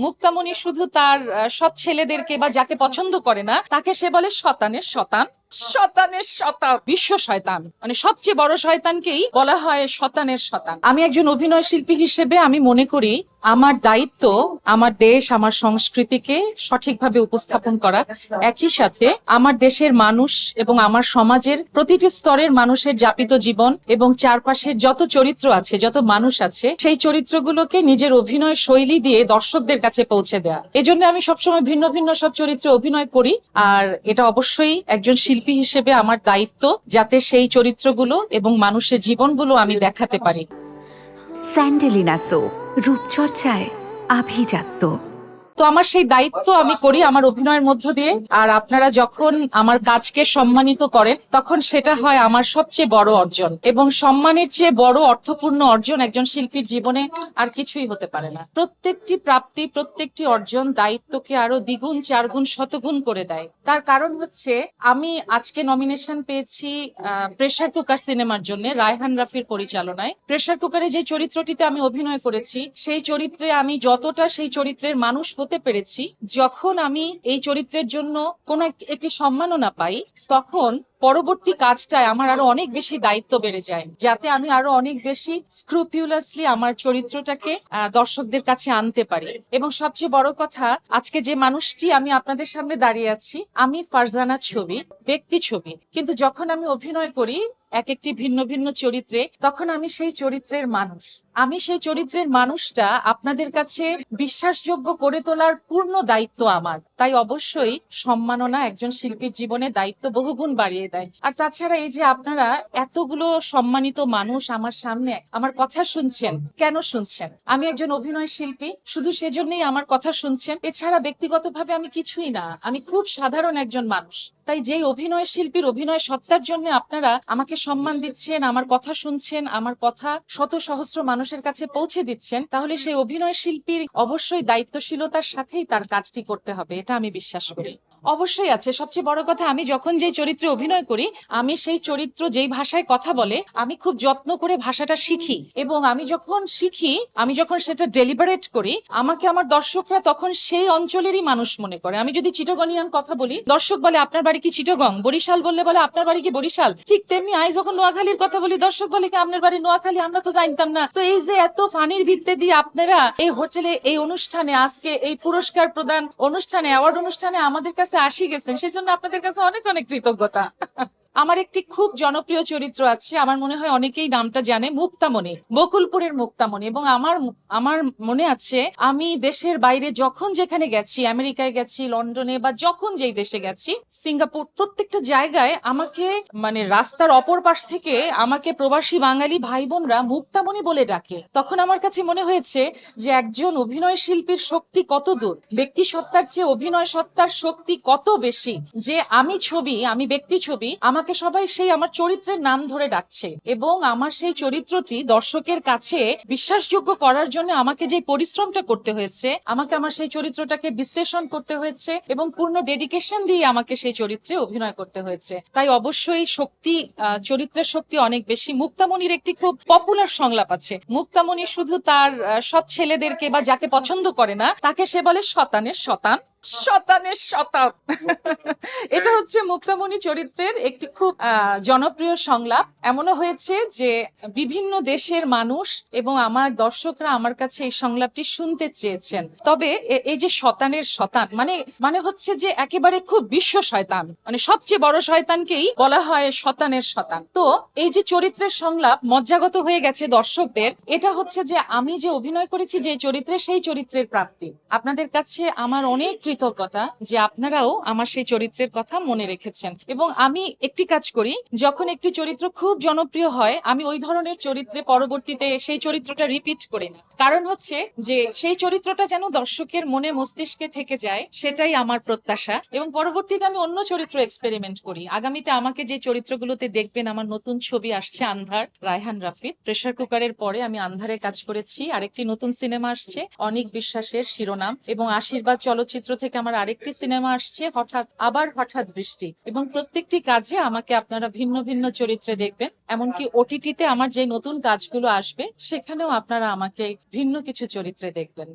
মুক্তামণি শুধু তার সব ছেলেদেরকে বা যাকে পছন্দ করে না তাকে সে বলে শতানের শতান, শতানের শতান, বিশ্ব শয়তান, মানে সবচেয়ে বড় শয়তানকেই বলা হয় শতানের শতান। আমি একজন অভিনয় শিল্পী হিসেবে আমি মনে করি আমার দায়িত্ব আমার দেশ আমার সংস্কৃতিকে সঠিকভাবে উপস্থাপন করা, একই সাথে আমার দেশের মানুষ এবং আমার সমাজের প্রতিটি স্তরের মানুষের যাপিত জীবন এবং চারপাশের যত চরিত্র আছে, যত মানুষ আছে, সেই চরিত্রগুলোকে নিজের অভিনয় শৈলী দিয়ে দর্শকদের কাছে পৌঁছে দেয়া। এজন্য আমি সবসময় ভিন্ন ভিন্ন সব চরিত্রে অভিনয় করি, আর এটা অবশ্যই একজন শিল্পী হিসেবে আমার দায়িত্ব যাতে সেই চরিত্রগুলো এবং মানুষের জীবনগুলো আমি দেখাতে পারি। স্যান্ডেলিনা সো, রূপচর্চায় আভিজাত্য। তো আমার সেই দায়িত্ব আমি করি আমার অভিনয়ের মধ্য দিয়ে, আর আপনারা যখন আমার কাজকে সম্মানিত করেন তখন সেটা হয় আমার সবচেয়ে বড় অর্জন, এবং সম্মানের চেয়ে বড় অর্থপূর্ণ অর্জন একজন শিল্পীর জীবনে আর কিছুই হতে পারে না। প্রত্যেকটি প্রাপ্তি, প্রত্যেকটি অর্জন দায়িত্বকে আরো দ্বিগুণ চারগুণ শতগুণ করে দেয়। তার কারণ হচ্ছে আমি আজকে নমিনেশন পেয়েছি প্রেসার কুকার সিনেমার জন্য, রায়হান রাফির পরিচালনায়। প্রেসার কুকারে যে চরিত্রটিতে আমি অভিনয় করেছি সেই চরিত্রে আমি যতটা সেই চরিত্রের মানুষ হতে পেরেছি, যখন আমি এই চরিত্রের জন্য কোনো একটি সম্মাননা পাই তখন পরবর্তী কাজটায় আমার আরো অনেক বেশি দায়িত্ব বেড়ে যায়, যাতে আমি আরো অনেক বেশি স্ক্রুপিউলাসলি আমার চরিত্রটাকে দর্শকদের কাছে আনতে পারি। এবং সবচেয়ে বড় কথা, আজকে যে মানুষটি আমি আপনাদের সামনে দাঁড়িয়ে আছি, আমি ফারজানা ছবি, ব্যক্তি ছবি, কিন্তু যখন আমি অভিনয় করি এক একটি ভিন্ন ভিন্ন চরিত্রে, তখন আমি সেই চরিত্রের মানুষ। আমি সেই চরিত্রের মানুষটা আপনাদের কাছে বিশ্বাসযোগ্য করে তোলার পূর্ণ দায়িত্ব আমার। তাই অবশ্যই সম্মাননা একজন শিল্পীর জীবনে দায়িত্ব বহুগুণ বাড়িয়ে দেয়। আর তাছাড়া এই যে আপনারা এতগুলো সম্মানিত মানুষ আমার সামনে আমার কথা শুনছেন, কেন শুনছেন? আমি একজন অভিনয় শিল্পী, শুধু সেজন্যই আমার কথা শুনছেন। এছাড়া ব্যক্তিগতভাবে আমি কিছুই না, আমি খুব সাধারণ একজন মানুষ। তাই যেই অভিনয় শিল্পীর অভিনয় সত্তার জন্য আপনারা আমাকে সম্মান দিচ্ছেন, আমার কথা শুনছেন, আমার কথা শত সহস্র মানুষের কাছে পৌঁছে দিচ্ছেন, তাহলে সেই অভিনয় শিল্পীর অবশ্যই দায়িত্বশীলতার সাথেই তার কাজটি করতে হবে, এটা আমি বিশ্বাস করি। অবশ্যই আছে। সবচেয়ে বড় কথা, আমি যখন যেই চরিত্রে অভিনয় করি, আমি সেই চরিত্র যেই ভাষায় কথা বলে আমি খুব যত্ন করে ভাষাটা শিখি, এবং আমি যখন শিখি, আমি যখন সেটা ডেলিবারেট করি, আমাকে আমার দর্শকরা তখন সেই অঞ্চলেরই মানুষ মনে করে। আমি যদি চিটাগনিয়ান কথা বলি, দর্শক বলে আপনার বাড়ি কি চিটাগং? বরিশাল বললে বলে আপনার বাড়ি কি বরিশাল? ঠিক তেমনি আমি যখন নোয়াখালীর কথা বলি, দর্শক বলে কি আপনার বাড়ি নোয়াখালী? আমরা তো জানতাম না। তো এই যে এত ফানির ভিত্তি দিয়ে আপনারা এই হোটেলে, এই অনুষ্ঠানে, আজকে এই পুরস্কার প্রদান অনুষ্ঠানে, অ্যাওয়ার্ড অনুষ্ঠানে আমাদের কাছে আসি গেছেন, সেজন্য আপনাদের কাছে অনেক অনেক কৃতজ্ঞতা। আমার একটি খুব জনপ্রিয় চরিত্র আছে, আমার মনে হয় অনেকেই নামটা জানে, মুক্তামণি, বকুলপুরের মুক্তামণি। এবং আমার মনে আছে আমি দেশের বাইরে যখন যেখানে গেছি, আমেরিকায় গেছি, লন্ডনে, বা যখন যেই দেশে গেছি, সিঙ্গাপুর, প্রত্যেকটা জায়গায় আমাকে মানে রাস্তার অপর পাশ থেকে আমাকে প্রবাসী বাঙালি ভাই বোনরা মুক্তামণি বলে ডাকে। তখন আমার কাছে মনে হয়েছে যে একজন অভিনয় শিল্পীর শক্তি কত দূর, ব্যক্তি সত্তার চেয়ে অভিনয় সত্তার শক্তি কত বেশি, যে আমি ব্যক্তি ছবি, আমাকে সবাই সেই আমার চরিত্রের নাম ধরে ডাকছে, এবং আমার সেই চরিত্রটি দর্শকের কাছে বিশ্বাসযোগ্য করার জন্য আমাকে যে পরিশ্রমটা করতে হয়েছে, আমাকে আমার সেই চরিত্রটাকে বিশ্লেষণ করতে হয়েছে, এবং পূর্ণ ডেডিকেশন দিয়ে আমাকে সেই চরিত্রে অভিনয় করতে হয়েছে। তাই অবশ্যই শক্তি, চরিত্রের শক্তি অনেক বেশি। মুক্তামণির একটি খুব পপুলার সংলাপ আছে, মুক্তামণি শুধু তার সব ছেলেদেরকে বা যাকে পছন্দ করে না তাকে সে বলে শতানের শতান, শতানের শতান। এটা হচ্ছে মুক্তামণি চরিত্রের একটি খুব জনপ্রিয় সংলাপ। এমনও হয়েছে যে বিভিন্ন দেশের মানুষ এবং আমার দর্শকরা আমার কাছে এই সংলাপটি শুনতে চেয়েছেন। তবে এই যে শতানের শতান মানে হচ্ছে যে একেবারে খুব বিশ্ব শয়তান, মানে সবচেয়ে বড় শয়তানকেই বলা হয় শতানের শতান। তো এই যে চরিত্রের সংলাপ মজ্জাগত হয়ে গেছে দর্শকদের, এটা হচ্ছে যে আমি যে অভিনয় করেছি যে চরিত্রে, সেই চরিত্রের প্রাপ্তি। আপনাদের কাছে আমার অনেক কৃতজ্ঞতা যে আপনারাও আমার সেই চরিত্রের কথা মনে রেখেছেন। এবং আমি একটি কাজ করি, যখন একটি চরিত্র খুব জনপ্রিয় হয় আমি ওই ধরনের চরিত্রে পরবর্তীতে সেই চরিত্রটা রিপিট করি না। কারণ হচ্ছে যে সেই চরিত্রটা যেন দর্শকের মনে মস্তিষ্কে থেকে যায়, সেটাই আমার প্রত্যাশা। এবং পরবর্তীতে আমি অন্য চরিত্র এক্সপেরিমেন্ট করি। আগামীতে আমাকে যে চরিত্রগুলোতে দেখবেন, আমার নতুন ছবি আসছে আন্ধার, রায়হান রাফির। প্রেসার কুকারের পরে আমি আন্ধারে কাজ করেছি। আরেকটি নতুন সিনেমা আসছে অনিক বিশ্বাসের শিরোনাম, এবং আশীর্বাদ চলচ্চিত্র থেকে আমার আরেকটি সিনেমা আসছে হঠাৎ বৃষ্টি। এবং প্রত্যেকটি কাজে আমাকে আপনারা ভিন্ন ভিন্ন চরিত্রে দেখবেন। এমনকি ওটিটিতে আমার যে নতুন কাজগুলো আসবে সেখানেও আপনারা আমাকে ভিন্ন কিছু চরিত্রে দেখবেন।